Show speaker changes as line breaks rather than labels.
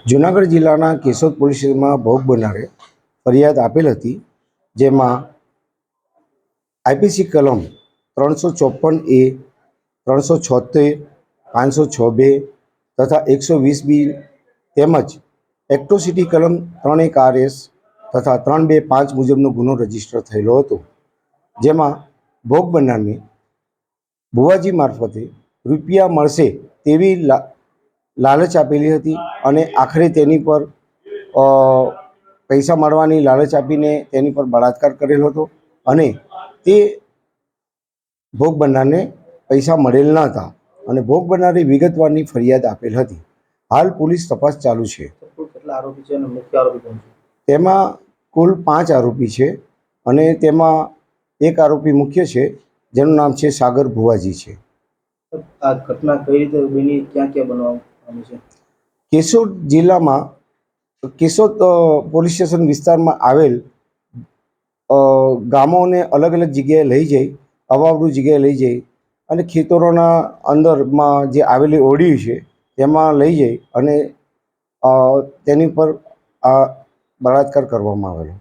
જૂનાગઢ જિલ્લાના કેશોદ પોલીસ સ્ટેશનમાં ભોગ બનનારે ફરિયાદ આપેલ હતી, જેમાં આઈપીસી કલમ 354A, 376, 506B તથા 120B તેમજ એટ્રોસિટી કલમ 31RS તથા 325 મુજબનો ગુનો રજીસ્ટર થયેલો હતો, જેમાં ભોગ બનનારને ભુવાજી મારફતે રૂપિયા મળશે તેવી લાલચ આપેલી હતી અને આખરે તેની પર પૈસા મળવાની લાલચ આપીને તેની પર બળાત્કાર કરેલો હતો અને તે ભોગ બનનારને પૈસા મળેલ ન હતા અને ભોગ બનનારે વિગતવારની ફરિયાદ આપેલ હતી. હાલ પોલીસ તપાસ ચાલુ છે.
કેટલા આરોપી છે અને મુખ્ય આરોપી કોણ છે?
તેમાં કુલ 5 આરોપી છે અને તેમાં એક આરોપી મુખ્ય છે, જેનું નામ છે સાગર ભુવાજી છે.
આ ઘટના કઈ રીતે બની, ક્યાં ક્યાં બનવાની છે?
કેશોદ જિલ્લામાં કેશોદ પોલીસ સ્ટેશન વિસ્તારમાં આવેલ ગામોને અલગ અલગ જગ્યાએ લઈ જઈ, અવાવરૂ જગ્યાએ લઈ જઈ અને ખેતરોના અંદરમાં જે આવેલી ઓરડી છે તેમાં લઈ જઈ અને તેની પર બળાત્કાર કરવામાં આવેલો.